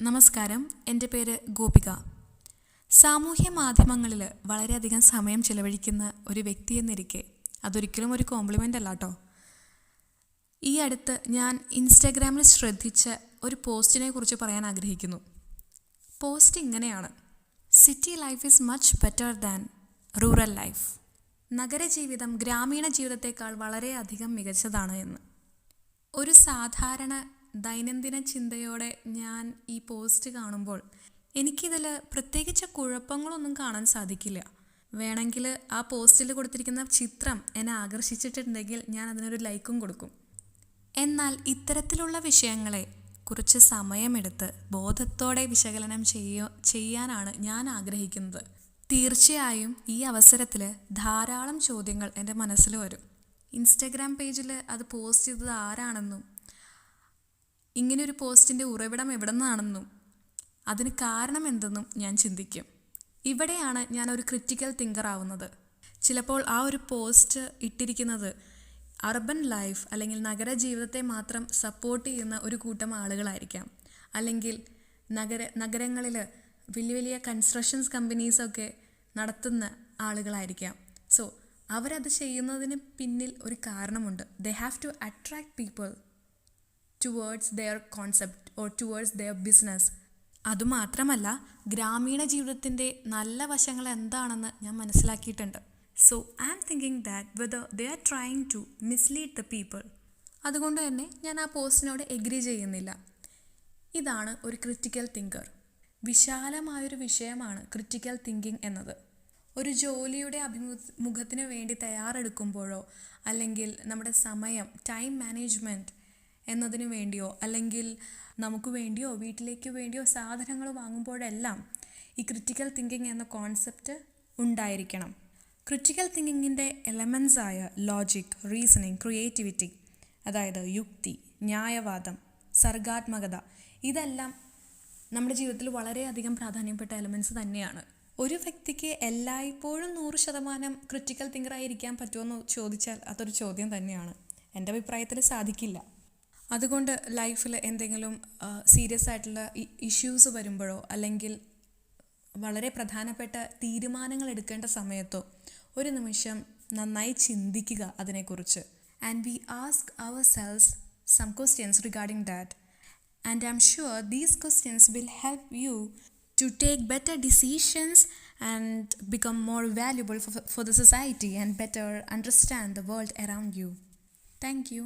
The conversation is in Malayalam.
നമസ്കാരം, എൻ്റെ പേര് ഗോപിക. സാമൂഹ്യ മാധ്യമങ്ങളിൽ വളരെയധികം സമയം ചിലവഴിക്കുന്ന ഒരു വ്യക്തി എന്നിരിക്കെ അതൊരിക്കലും ഒരു കോംപ്ലിമെൻ്റ് അല്ല കേട്ടോ. ഈ അടുത്ത് ഞാൻ ഇൻസ്റ്റാഗ്രാമിൽ ശ്രദ്ധിച്ച ഒരു പോസ്റ്റിനെ കുറിച്ച് പറയാൻ ആഗ്രഹിക്കുന്നു. പോസ്റ്റ് ഇങ്ങനെയാണ്: city life is much better than rural life. നഗരജീവിതം ഗ്രാമീണ ജീവിതത്തേക്കാൾ വളരെയധികം മികച്ചതാണ് എന്ന്. ഒരു സാധാരണ ദൈനംദിന ചിന്തയോടെ ഞാൻ ഈ പോസ്റ്റ് കാണുമ്പോൾ എനിക്കിതിൽ പ്രത്യേകിച്ച് കുഴപ്പങ്ങളൊന്നും കാണാൻ സാധിക്കില്ല. വേണമെങ്കിൽ ആ പോസ്റ്റിൽ കൊടുത്തിരിക്കുന്ന ചിത്രം എന്നെ ആകർഷിച്ചിട്ടുണ്ടെങ്കിൽ ഞാൻ അതിനൊരു ലൈക്കും കൊടുക്കും. എന്നാൽ ഇത്തരത്തിലുള്ള വിഷയങ്ങളെ കുറച്ച് സമയമെടുത്ത് ബോധത്തോടെ വിശകലനം ചെയ്യാനാണ് ഞാൻ ആഗ്രഹിക്കുന്നത്. തീർച്ചയായും ഈ അവസരത്തിൽ ധാരാളം ചോദ്യങ്ങൾ എൻ്റെ മനസ്സിൽ വരും. ഇൻസ്റ്റഗ്രാം പേജിൽ അത് പോസ്റ്റ് ചെയ്തത് ആരാണെന്നും ഇങ്ങനെയൊരു പോസ്റ്റിൻ്റെ ഉറവിടം എവിടെ നിന്നാണെന്നും അതിന് കാരണം എന്തെന്നും ഞാൻ ചിന്തിക്കും. ഇവിടെയാണ് ഞാൻ ഒരു ക്രിറ്റിക്കൽ തിങ്കർ ആവുന്നത്. ചിലപ്പോൾ ആ ഒരു പോസ്റ്റ് ഇട്ടിരിക്കുന്നത് അർബൻ ലൈഫ് അല്ലെങ്കിൽ നഗരജീവിതത്തെ മാത്രം സപ്പോർട്ട് ചെയ്യുന്ന ഒരു കൂട്ടം ആളുകളായിരിക്കാം. അല്ലെങ്കിൽ നഗരങ്ങളിൽ വലിയ വലിയ കൺസ്ട്രക്ഷൻസ് കമ്പനീസൊക്കെ നടത്തുന്ന ആളുകളായിരിക്കാം. സോ അവരത് ചെയ്യുന്നതിന് പിന്നിൽ ഒരു കാരണമുണ്ട്. They have to attract people towards their concept or towards their business. അതുമാത്രമല്ല, ഗ്രാമീണ ജീവിതത്തിൻ്റെ നല്ല വശങ്ങൾ എന്താണെന്ന് ഞാൻ മനസ്സിലാക്കിയിട്ടുണ്ട്. So I am thinking that whether they are trying to mislead the people. അതുകൊണ്ട് തന്നെ ഞാൻ ആ പോസ്റ്റിനോട് എഗ്രി ചെയ്യുന്നില്ല. ഇതാണ് ഒരു ക്രിറ്റിക്കൽ തിങ്കർ. വിശാലമായൊരു വിഷയമാണ് ക്രിറ്റിക്കൽ തിങ്കിങ് എന്നത്. ഒരു ജോലിയുടെ അഭിമുഖത്തിന് വേണ്ടി തയ്യാറെടുക്കുമ്പോഴോ അല്ലെങ്കിൽ നമ്മുടെ സമയം ടൈം മാനേജ്മെൻറ്റ് എന്നതിനു വേണ്ടിയോ അല്ലെങ്കിൽ നമുക്ക് വേണ്ടിയോ വീട്ടിലേക്ക് വേണ്ടിയോ സാധനങ്ങൾ വാങ്ങുമ്പോഴെല്ലാം ഈ ക്രിറ്റിക്കൽ തിങ്കിങ് എന്ന കോൺസെപ്റ്റ് ഉണ്ടായിരിക്കണം. ക്രിറ്റിക്കൽ തിങ്കിങ്ങിൻ്റെ എലമെൻസായ ലോജിക്, റീസണിങ്, ക്രിയേറ്റിവിറ്റി, അതായത് യുക്തി, ന്യായവാദം, സർഗാത്മകത, ഇതെല്ലാം നമ്മുടെ ജീവിതത്തിൽ വളരെയധികം പ്രാധാന്യപ്പെട്ട എലമെൻസ് തന്നെയാണ്. ഒരു വ്യക്തിക്ക് എല്ലായ്പ്പോഴും 100% ക്രിറ്റിക്കൽ തിങ്കറായിരിക്കാൻ പറ്റുമെന്ന് ചോദിച്ചാൽ അതൊരു ചോദ്യം തന്നെയാണ്. എൻ്റെ അഭിപ്രായത്തിൽ സാധിക്കില്ല. അതുകൊണ്ട് ലൈഫിൽ എന്തെങ്കിലും സീരിയസ് ആയിട്ടുള്ള ഇഷ്യൂസ് വരുമ്പോഴോ അല്ലെങ്കിൽ വളരെ പ്രധാനപ്പെട്ട തീരുമാനങ്ങൾ എടുക്കേണ്ട സമയത്തോ ഒരു നിമിഷം നന്നായി ചിന്തിക്കുക അതിനെക്കുറിച്ച്. And we ask ourselves some questions regarding that. And I am sure these questions will help you to take better decisions and become more valuable for the society and better understand the world around you. Thank you.